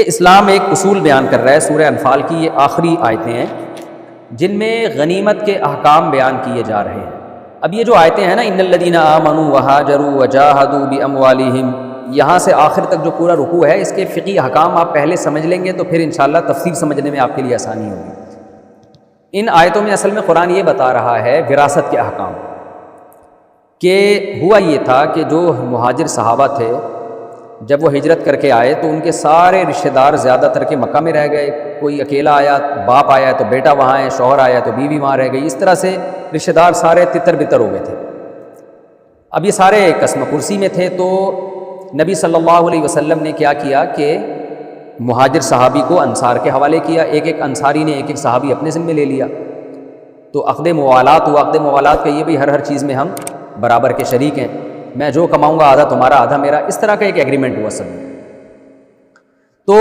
اسلام ایک اصول بیان کر رہا ہے، سورہ انفال کی یہ آخری آیتیں ہیں جن میں غنیمت کے احکام بیان کیے جا رہے ہیں۔ اب یہ جو آیتیں ہیں نا، ان الذین آمنوا وہاجروا وجاہدوا باموالہم، یہاں سے آخر تک جو پورا رکوع ہے، اس کے فقہی احکام آپ پہلے سمجھ لیں گے تو پھر انشاءاللہ تفسیر سمجھنے میں آپ کے لیے آسانی ہوگی۔ ان آیتوں میں اصل میں قرآن یہ بتا رہا ہے وراثت کے احکام، کہ ہوا یہ تھا کہ جو مہاجر صحابہ تھے جب وہ ہجرت کر کے آئے تو ان کے سارے رشتہ دار زیادہ تر کے مکہ میں رہ گئے، کوئی اکیلا آیا، باپ آیا تو بیٹا وہاں ہے، شوہر آیا تو بیوی وہاں رہ گئی، اس طرح سے رشتہ دار سارے تتر بتر ہو گئے تھے۔ اب یہ سارے قسم کرسی میں تھے، تو نبی صلی اللہ علیہ وسلم نے کیا کیا کہ مہاجر صحابی کو انصار کے حوالے کیا، ایک ایک انصاری نے ایک ایک صحابی اپنے ذمے لے لیا، تو عقد موالات ہوا۔ عقد موالات کا یہ بھی ہر چیز میں ہم برابر کے شریک ہیں، میں جو کماؤں گا آدھا تمہارا آدھا میرا، اس طرح کا ایک ایگریمنٹ ہوا سب میں۔ تو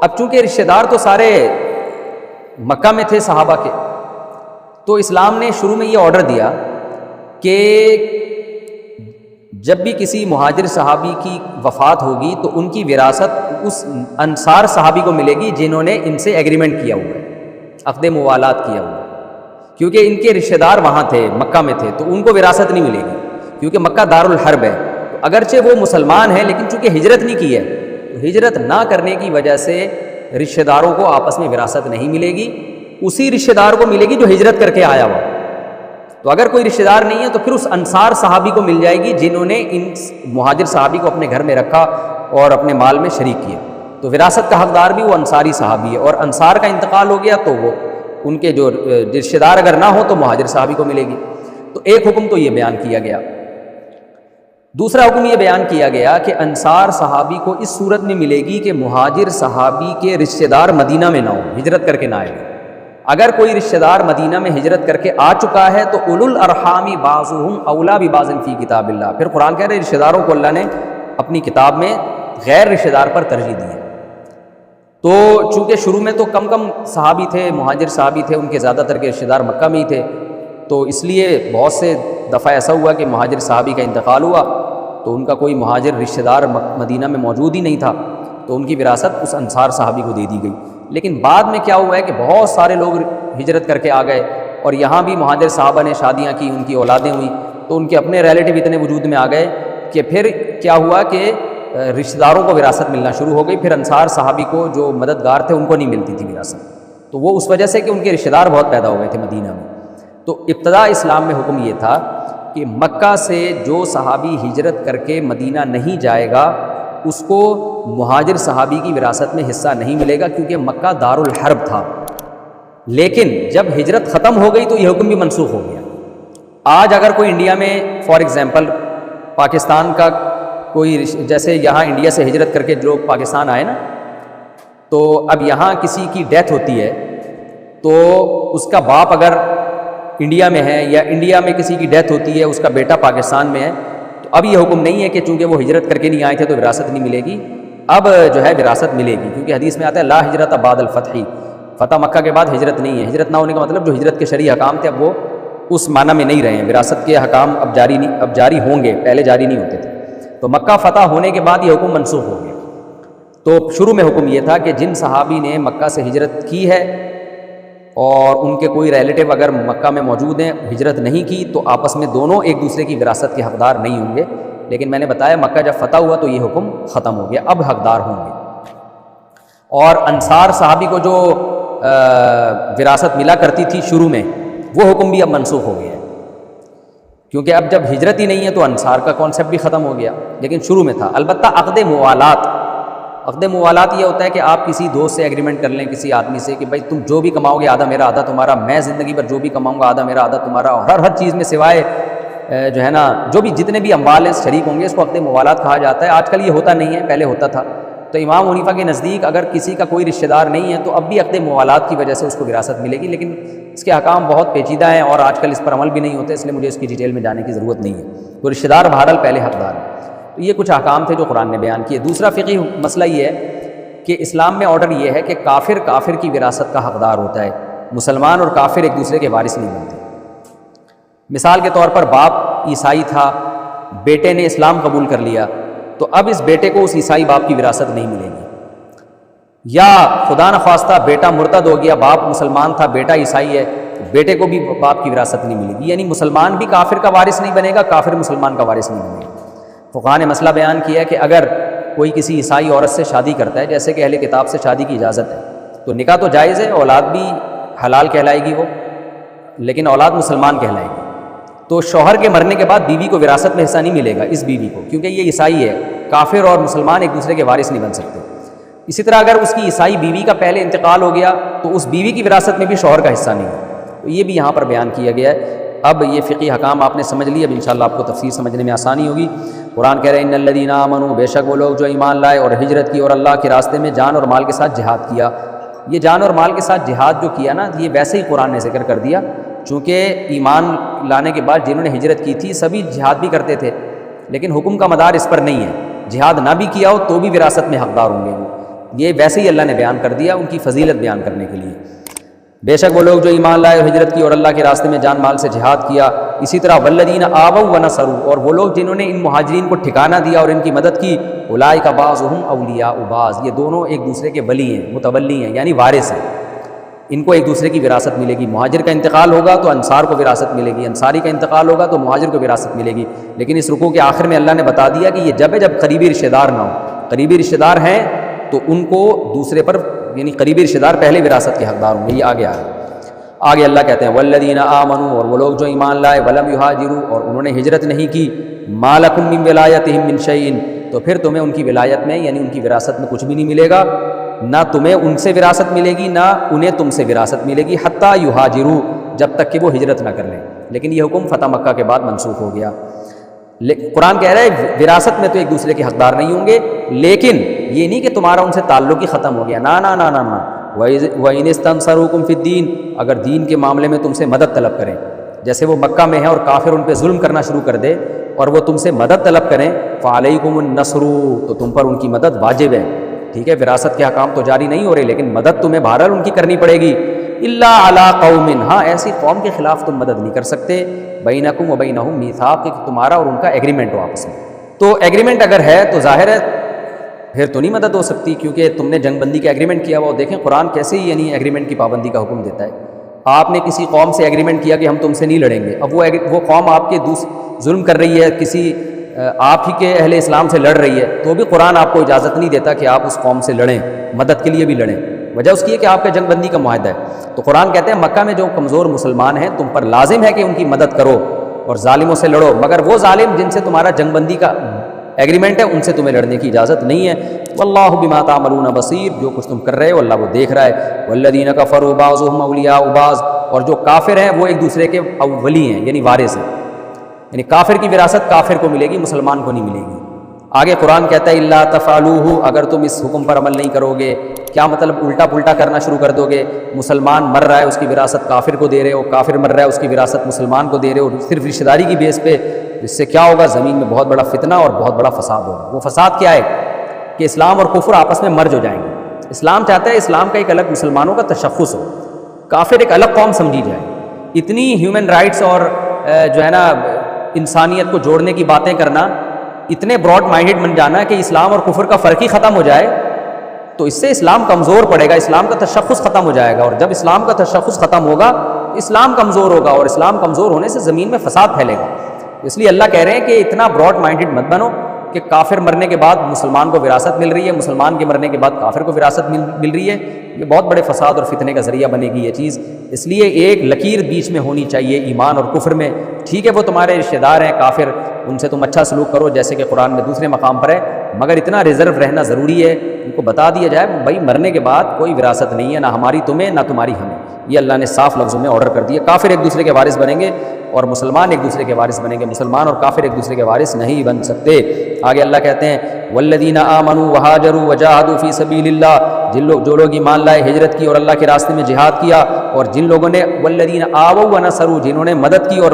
اب چونکہ رشتہ دار تو سارے مکہ میں تھے صحابہ کے، تو اسلام نے شروع میں یہ آرڈر دیا کہ جب بھی کسی مہاجر صحابی کی وفات ہوگی تو ان کی وراثت اس انصار صحابی کو ملے گی جنہوں نے ان سے ایگریمنٹ کیا ہوا ہے، عقد موالات کیا ہوا ہے، کیونکہ ان کے رشتہ دار وہاں تھے، مکہ میں تھے، تو ان کو وراثت نہیں ملے گی، کیونکہ مکہ دار الحرب ہے۔ اگرچہ وہ مسلمان ہیں لیکن چونکہ ہجرت نہیں کی ہے، تو ہجرت نہ کرنے کی وجہ سے رشتہ داروں کو آپس میں وراثت نہیں ملے گی، اسی رشتہ دار کو ملے گی جو ہجرت کر کے آیا ہوا۔ تو اگر کوئی رشتہ دار نہیں ہے تو پھر اس انصار صحابی کو مل جائے گی جنہوں نے ان مہاجر صحابی کو اپنے گھر میں رکھا اور اپنے مال میں شریک کیا، تو وراثت کا حقدار بھی وہ انصاری صحابی ہے، اور انصار کا انتقال ہو گیا تو وہ ان کے جو رشتہ دار اگر نہ ہو تو مہاجر صحابی کو ملے گی۔ تو ایک حکم تو یہ بیان کیا گیا۔ دوسرا حکم یہ بیان کیا گیا کہ انصار صحابی کو اس صورت میں ملے گی کہ مہاجر صحابی کے رشتہ دار مدینہ میں نہ ہو، ہجرت کر کے نہ آئے۔ اگر کوئی رشتہ دار مدینہ میں ہجرت کر کے آ چکا ہے تو اولو الارحام بعضهم اولی ببعض فی کتاب اللہ، پھر قرآن کہہ رہے رشتہ داروں کو اللہ نے اپنی کتاب میں غیر رشتہ دار پر ترجیح دی ہے۔ تو چونکہ شروع میں تو کم صحابی تھے، مہاجر صحابی تھے، ان کے زیادہ تر کے رشتہ دار مکہ میں ہی تھے، تو اس لیے بہت سے دفعہ ایسا ہوا کہ مہاجر صحابی کا انتقال ہوا تو ان کا کوئی مہاجر رشتہ دار مدینہ میں موجود ہی نہیں تھا، تو ان کی وراثت اس انصار صحابی کو دے دی گئی۔ لیکن بعد میں کیا ہوا ہے کہ بہت سارے لوگ ہجرت کر کے آ گئے، اور یہاں بھی مہاجر صحابہ نے شادیاں کی، ان کی اولادیں ہوئیں، تو ان کے اپنے ریلیٹیو اتنے وجود میں آ گئے کہ پھر کیا ہوا کہ رشتہ داروں کو وراثت ملنا شروع ہو گئی، پھر انصار صحابی کو جو مددگار تھے ان کو نہیں ملتی تھی وراثت، تو وہ اس وجہ سے کہ ان کے رشتہ دار بہت پیدا ہو گئے تھے مدینہ میں۔ تو ابتدا اسلام میں حکم یہ تھا کہ مکہ سے جو صحابی ہجرت کر کے مدینہ نہیں جائے گا اس کو مہاجر صحابی کی وراثت میں حصہ نہیں ملے گا، کیونکہ مکہ دار الحرب تھا۔ لیکن جب ہجرت ختم ہو گئی تو یہ حکم بھی منسوخ ہو گیا۔ آج اگر کوئی انڈیا میں فار ایگزامپل پاکستان کا کوئی جیسے یہاں انڈیا سے ہجرت کر کے لوگ پاکستان آئے نا، تو اب یہاں کسی کی ڈیتھ ہوتی ہے تو اس کا باپ اگر انڈیا میں ہے، یا انڈیا میں کسی کی ڈیتھ ہوتی ہے اس کا بیٹا پاکستان میں ہے، تو اب یہ حکم نہیں ہے کہ چونکہ وہ ہجرت کر کے نہیں آئے تھے تو وراثت نہیں ملے گی، اب جو ہے وراثت ملے گی، کیونکہ حدیث میں آتا ہے لا ہجرت بعد الفتح، فتح مکہ کے بعد ہجرت نہیں ہے۔ ہجرت نہ ہونے کا مطلب جو ہجرت کے شرعی احکام تھے اب وہ اس معنی میں نہیں رہے ہیں، وراثت کے احکام اب جاری ہوں گے، پہلے جاری نہیں ہوتے تھے۔ تو مکہ فتح ہونے کے بعد یہ حکم منسوخ ہو گیا۔ تو شروع میں حکم یہ تھا کہ جن صحابی نے مکہ سے ہجرت کی ہے اور ان کے کوئی ریلیٹیو اگر مکہ میں موجود ہیں، ہجرت نہیں کی، تو آپس میں دونوں ایک دوسرے کی وراثت کے حقدار نہیں ہوں گے۔ لیکن میں نے بتایا مکہ جب فتح ہوا تو یہ حکم ختم ہو گیا، اب حقدار ہوں گے۔ اور انصار صحابی کو جو وراثت ملا کرتی تھی شروع میں، وہ حکم بھی اب منسوخ ہو گیا ہے، کیونکہ اب جب ہجرت ہی نہیں ہے تو انصار کا کانسیپٹ بھی ختم ہو گیا، لیکن شروع میں تھا۔ البتہ عقد موالات یہ ہوتا ہے کہ آپ کسی دوست سے ایگریمنٹ کر لیں، کسی آدمی سے، کہ بھائی تم جو بھی کماؤ گے آدھا میرا آدھا تمہارا، میں زندگی بھر جو بھی کماؤں گا آدھا میرا آدھا تمہارا، اور ہر چیز میں سوائے جو ہے نا جو بھی جتنے بھی اموال ہیں شریک ہوں گے، اس کو عقد موالات کہا جاتا ہے۔ آج کل یہ ہوتا نہیں ہے، پہلے ہوتا تھا۔ تو امام حنیفہ کے نزدیک اگر کسی کا کوئی رشتہ دار نہیں ہے تو اب بھی عقد موالات کی وجہ سے اس کو وراثت ملے گی، لیکن اس کے احکام بہت پیچیدہ ہیں اور آج کل اس پر عمل بھی نہیں ہوتے، اس لیے مجھے اس کی ڈیٹیل میں جانے کی ضرورت نہیں ہے۔ تو رشتہ دار بہرحال پہلے حقدار ہے۔ تو یہ کچھ احکام تھے جو قرآن نے بیان کیے۔ دوسرا فقہی مسئلہ یہ ہے کہ اسلام میں آرڈر یہ ہے کہ کافر کی وراثت کا حقدار ہوتا ہے، مسلمان اور کافر ایک دوسرے کے وارث نہیں بنتے۔ مثال کے طور پر باپ عیسائی تھا، بیٹے نے اسلام قبول کر لیا، تو اب اس بیٹے کو اس عیسائی باپ کی وراثت نہیں ملے گی۔ یا خدا نخواستہ بیٹا مرتد ہو گیا، باپ مسلمان تھا، بیٹا عیسائی ہے، بیٹے کو بھی باپ کی وراثت نہیں ملے گی، یعنی مسلمان بھی کافر کا وارث نہیں بنے گا، کافر مسلمان کا وارث نہیں بنے گا۔ فقہاء نے مسئلہ بیان کیا ہے کہ اگر کوئی کسی عیسائی عورت سے شادی کرتا ہے، جیسے کہ اہل کتاب سے شادی کی اجازت ہے، تو نکاح تو جائز ہے، اولاد بھی حلال کہلائے گی وہ، لیکن اولاد مسلمان کہلائے گی، تو شوہر کے مرنے کے بعد بیوی کو وراثت میں حصہ نہیں ملے گا اس بیوی کو، کیونکہ یہ عیسائی ہے، کافر اور مسلمان ایک دوسرے کے وارث نہیں بن سکتے۔ اسی طرح اگر اس کی عیسائی بیوی کا پہلے انتقال ہو گیا تو اس بیوی کی وراثت میں بھی شوہر کا حصہ نہیں ہے، تو یہ بھی یہاں پر بیان کیا گیا ہے۔ اب یہ فقہی حکام آپ نے سمجھ لی، اب انشاءاللہ آپ کو تفسیر سمجھنے میں آسانی ہوگی۔ قرآن کہہ رہے ہیں ان الذین آمنوا، بے شک وہ لوگ جو ایمان لائے اور ہجرت کی اور اللہ کے راستے میں جان اور مال کے ساتھ جہاد کیا۔ یہ جان اور مال کے ساتھ جہاد جو کیا نا، یہ ویسے ہی قرآن نے ذکر کر دیا، چونکہ ایمان لانے کے بعد جنہوں نے ہجرت کی تھی سبھی جہاد بھی کرتے تھے، لیکن حکم کا مدار اس پر نہیں ہے، جہاد نہ بھی کیا ہو تو بھی وراثت میں حقدار ہوں گے وہ، یہ ویسے ہی اللہ نے بیان کر دیا ان کی فضیلت بیان کرنے کے لیے۔ بے شک وہ لوگ جو ایمان لائے اور ہجرت کی اور اللہ کے راستے میں جان مال سے جہاد کیا۔ اسی طرح والذین آووا ونصروا، اور وہ لوگ جنہوں نے ان مہاجرین کو ٹھکانہ دیا اور ان کی مدد کی، اولئک بعضهم اولیاء بعض، یہ دونوں ایک دوسرے کے ولی ہیں، متولی ہیں، یعنی وارث ہیں، ان کو ایک دوسرے کی وراثت ملے گی۔ مہاجر کا انتقال ہوگا تو انصار کو وراثت ملے گی، انصاری کا انتقال ہوگا تو مہاجر کو وراثت ملے گی، لیکن اس رکوع کے آخر میں اللہ نے بتا دیا کہ یہ جب قریبی رشتہ دار نہ ہو، قریبی رشتہ دار ہیں تو ان کو دوسرے پر، یعنی قریبی رشتہ دار پہلے وراثت کے حقدار ہوں گے۔ یہ آگے اللہ کہتے ہیں والذین آمنوا، اور وہ لوگ جو ایمان لائے، ولم یہاجروا، اور انہوں نے ہجرت نہیں کی، ما لکم من ولایتہم من شیء، تو پھر تمہیں ان کی ولایت میں یعنی ان کی وراثت میں کچھ بھی نہیں ملے گا، نہ تمہیں ان سے وراثت ملے گی نہ انہیں تم سے وراثت ملے گی، حتی یہاجروا، جب تک کہ وہ ہجرت نہ کر لیں۔ لیکن یہ حکم فتح مکہ کے بعد منسوخ ہو گیا۔ قرآن کہہ رہا ہے وراثت میں تو ایک دوسرے کے حقدار نہیں ہوں گے، لیکن یہ نہیں کہ تمہارا ان سے تعلق ہی ختم ہو گیا، نہ نہ نہ نہ نہ۔ وَإِنِ اسْتَنصَرُوكُمْ فِي الدِّينِ، اگر دین کے معاملے میں تم سے مدد طلب کریں، جیسے وہ مکہ میں ہیں اور کافر ان پہ ظلم کرنا شروع کر دے اور وہ تم سے مدد طلب کریں، فَعَلَيْكُمُ النَّصْرُ، تو تم پر ان کی مدد واجب ہے، ٹھیک ہے، وراثت کے احکام تو جاری نہیں ہو رہے لیکن مدد تمہیں بہرحال ان کی کرنی پڑے گی۔ إِلَّا عَلَىٰ قَوْمٍ، ہاں ایسی قوم کے خلاف تم مدد نہیں کر سکتے، بَيْنَكُمْ وَبَيْنَهُمْ مِيثَاقٌ، کہ تمہارا اور ان کا ایگریمنٹ ہو آپس میں، تو ایگریمنٹ اگر ہے تو ظاہر ہے پھر تو نہیں مدد ہو سکتی، کیونکہ تم نے جنگ بندی کا ایگریمنٹ کیا ہوا۔ دیکھیں قرآن کیسے ہی یعنی ایگریمنٹ کی پابندی کا حکم دیتا ہے۔ آپ نے کسی قوم سے ایگریمنٹ کیا کہ ہم تم سے نہیں لڑیں گے، اب وہ قوم آپ کے ظلم کر رہی ہے، کسی آپ ہی کے اہل اسلام سے لڑ رہی ہے، تو بھی قرآن آپ کو اجازت نہیں دیتا کہ آپ اس قوم سے لڑیں، مدد کے لیے بھی لڑیں، وجہ اس کی ہے کہ آپ کا جنگ بندی کا معاہدہ ہے۔ تو قرآن کہتے ہیں مکہ میں جو کمزور مسلمان ہیں تم پر لازم ہے کہ ان کی مدد کرو اور ظالموں سے لڑو، مگر وہ ظالم جن سے تمہارا جنگ بندی کا ایگریمنٹ ہے ان سے تمہیں لڑنے کی اجازت نہیں ہے۔ واللہ بما تعملون بصیر، جو کچھ تم کر رہے ہو اللہ وہ دیکھ رہا ہے۔ والذین کفروا بعضهم اولیاء بعض، اور جو کافر ہیں وہ ایک دوسرے کے ولی ہیں یعنی وارث ہیں، یعنی کافر کی وراثت کافر کو ملے گی، مسلمان کو نہیں ملے گی۔ آگے قرآن کہتا ہے الا تفعلوه، اگر تم اس حکم پر عمل نہیں کرو گے، کیا مطلب الٹا پلٹا کرنا شروع کر دو گے، مسلمان مر رہا ہے اس کی وراثت کافر کو دے رہے ہو، کافر مر رہا ہے اس کی وراثت مسلمان کو دے رہے ہو صرف رشتہ داری کی بیس پہ، اس سے کیا ہوگا، زمین میں بہت بڑا فتنہ اور بہت بڑا فساد ہوگا۔ وہ فساد کیا ہے کہ اسلام اور کفر آپس میں مرج ہو جائیں گے۔ اسلام چاہتا ہے اسلام کا ایک الگ مسلمانوں کا تشخص ہو، کافر ایک الگ قوم سمجھی جائے۔ اتنی ہیومن رائٹس اور جو ہے نا انسانیت کو جوڑنے کی باتیں کرنا، اتنے براڈ مائنڈڈ بن جانا کہ اسلام اور کفر کا فرق ہی ختم ہو جائے، تو اس سے اسلام کمزور پڑے گا، اسلام کا تشخص ختم ہو جائے گا، اور جب اسلام کا تشخص ختم ہوگا اسلام کمزور ہوگا، اور اسلام کمزور ہونے سے زمین میں فساد پھیلے گا۔ اس لیے اللہ کہہ رہے ہیں کہ اتنا براڈ مائنڈڈ مت بنو کہ کافر مرنے کے بعد مسلمان کو وراثت مل رہی ہے، مسلمان کے مرنے کے بعد کافر کو وراثت مل رہی ہے، یہ بہت بڑے فساد اور فتنے کا ذریعہ بنے گی یہ چیز۔ اس لیے ایک لکیر بیچ میں ہونی چاہیے ایمان اور کفر میں، ٹھیک ہے وہ تمہارے رشتہ دار ہیں کافر، ان سے تم اچھا سلوک کرو جیسے کہ قرآن میں دوسرے مقام پر ہے، مگر اتنا ریزرو رہنا ضروری ہے، ان کو بتا دیا جائے بھائی مرنے کے بعد کوئی وراثت نہیں ہے، نہ ہماری تمہیں نہ تمہاری ہمیں، یہ اللہ نے صاف لفظوں میں آرڈر کر دیا۔ کافر ایک دوسرے کے وارث بنیں گے اور مسلمان ایک دوسرے کے وارث بنیں گے، مسلمان اور کافر ایک دوسرے کے وارث نہیں بن سکتے۔ آگے اللہ کہتے ہیں والذین آمنوا وہاجروا وجاہدوا فی سبیل اللہ، جو لوگ ایمان لائے، ہجرت کی اور اللہ کے راستے میں جہاد کیا، اور جن لوگوں نے والذین آووا ونصروا، جنہوں نے مدد کی اور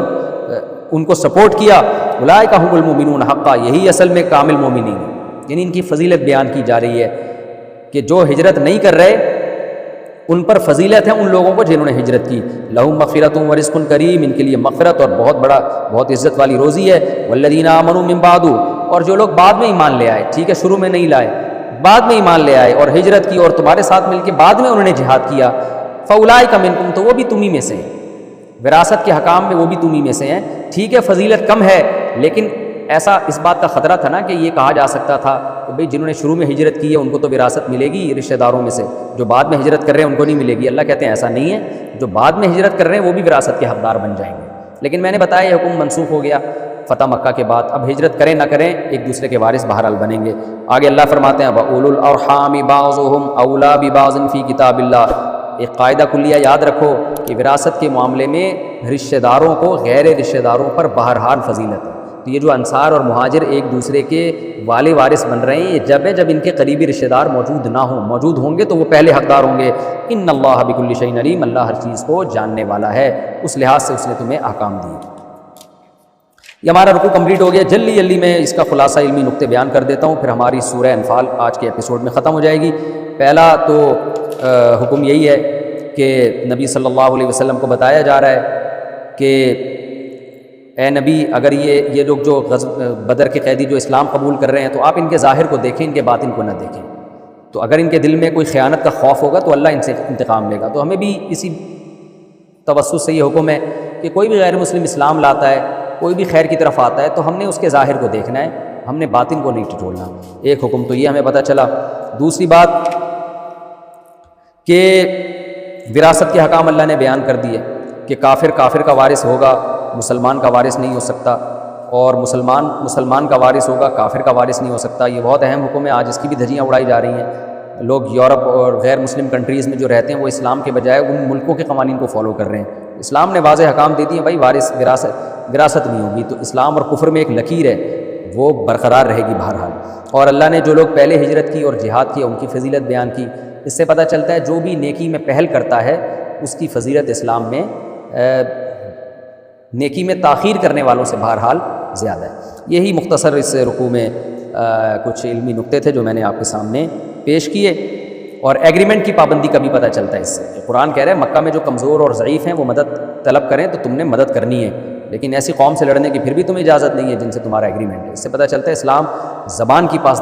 ان کو سپورٹ کیا، اولئک ھم المؤمنون حقا، یہی اصل میں کامل مومنین ہیں۔ یعنی ان کی فضیلت بیان کی جا رہی ہے کہ جو ہجرت نہیں کر رہے ان پر فضیلت ہے ان لوگوں کو جنہوں نے ہجرت کی، لہم مغفرۃ ورزق کریم، ان کے لیے مغفرت اور بہت عزت والی روزی ہے۔ والذین آمنوا من بعد، اور جو لوگ بعد میں ایمان لے آئے، ٹھیک ہے شروع میں نہیں لائے، بعد میں ایمان لے آئے اور ہجرت کی اور تمہارے ساتھ مل کے بعد میں انہوں نے جہاد کیا، فاولئک منکم، تو وہ بھی تم ہی میں سے ہیں، وراثت کے حکام میں وہ بھی تم ہی میں سے ہیں۔ ٹھیک ہے فضیلت کم ہے، لیکن ایسا اس بات کا خطرہ تھا نا کہ یہ کہا جا سکتا تھا کہ بھئی جنہوں نے شروع میں ہجرت کی ہے ان کو تو وراثت ملے گی رشتہ داروں میں سے، جو بعد میں ہجرت کر رہے ہیں ان کو نہیں ملے گی۔ اللہ کہتے ہیں ایسا نہیں ہے، جو بعد میں ہجرت کر رہے ہیں وہ بھی وراثت کے حقدار بن جائیں گے۔ لیکن میں نے بتایا یہ حکم منسوخ ہو گیا فتح مکہ کے بعد، اب ہجرت کریں نہ کریں ایک دوسرے کے وارث بہرحال بنیں گے۔ آگے اللہ فرماتے ہیں وَأُولُو الْأَرْحَامِ بَعْضُهُمْ أَوْلَىٰ بِبَعْضٍ فِي کتاب اللہ، ایک قاعدہ کلیہ یاد رکھو کہ وراثت کے معاملے میں رشتہ داروں کو غیر رشتہ داروں پر بہرحال فضیلت ہے۔ تو یہ جو انصار اور مہاجر ایک دوسرے کے والے وارث بن رہے ہیں، یہ جب ہے جب ان کے قریبی رشتہ دار موجود نہ ہوں، موجود ہوں گے تو وہ پہلے حقدار ہوں گے۔ ان اللہ بکل شیء علیم، اللہ ہر چیز کو جاننے والا ہے، اس لحاظ سے اس نے تمہیں احکام دیے۔ یہ ہمارا رکوع کمپلیٹ ہو گیا۔ جلدی جلدی میں اس کا خلاصہ علمی نقطے بیان کر دیتا ہوں، پھر ہماری سورہ انفال آج کے ایپیسوڈ میں ختم ہو جائے گی۔ پہلا تو حکم یہی ہے کہ نبی صلی اللہ علیہ وسلم کو بتایا جا رہا ہے کہ اے نبی، اگر یہ لوگ جو بدر کے قیدی جو اسلام قبول کر رہے ہیں تو آپ ان کے ظاہر کو دیکھیں، ان کے باطن کو نہ دیکھیں۔ تو اگر ان کے دل میں کوئی خیانت کا خوف ہوگا تو اللہ ان سے انتقام لے گا۔ تو ہمیں بھی اسی توسط سے یہ حکم ہے کہ کوئی بھی غیر مسلم اسلام لاتا ہے، کوئی بھی خیر کی طرف آتا ہے تو ہم نے اس کے ظاہر کو دیکھنا ہے، ہم نے باطن کو نہیں ٹٹولنا۔ ایک حکم تو یہ ہمیں پتہ چلا۔ دوسری بات کہ وراثت کے حکام اللہ نے بیان کر دیے کہ کافر کا وارث ہوگا، مسلمان کا وارث نہیں ہو سکتا، اور مسلمان کا وارث ہوگا، کافر کا وارث نہیں ہو سکتا۔ یہ بہت اہم حکم ہے، آج اس کی بھی دھجیاں اڑائی جا رہی ہیں۔ لوگ یورپ اور غیر مسلم کنٹریز میں جو رہتے ہیں وہ اسلام کے بجائے ان ملکوں کے قوانین کو فالو کر رہے ہیں۔ اسلام نے واضح حکام دے دیے بھائی وراثت نہیں ہوگی، تو اسلام اور کفر میں ایک لکیر ہے وہ برقرار رہے گی بہرحال۔ اور اللہ نے جو لوگ پہلے ہجرت کی اور جہاد کیا ان کی فضیلت بیان کی۔ اس سے پتہ چلتا ہے جو بھی نیکی میں پہل کرتا ہے اس کی فضیلت اسلام میں نیکی میں تاخیر کرنے والوں سے بہرحال زیادہ ہے۔ یہی مختصر اس رکوع میں کچھ علمی نقطے تھے جو میں نے آپ کے سامنے پیش کیے۔ اور ایگریمنٹ کی پابندی کا بھی پتہ چلتا ہے اس سے۔ قرآن کہہ رہا ہے مکہ میں جو کمزور اور ضعیف ہیں وہ مدد طلب کریں تو تم نے مدد کرنی ہے، لیکن ایسی قوم سے لڑنے کی پھر بھی تمہیں اجازت نہیں ہے جن سے تمہارا ایگریمنٹ ہے۔ اس سے پتہ چلتا ہے اسلام زبان کی پاس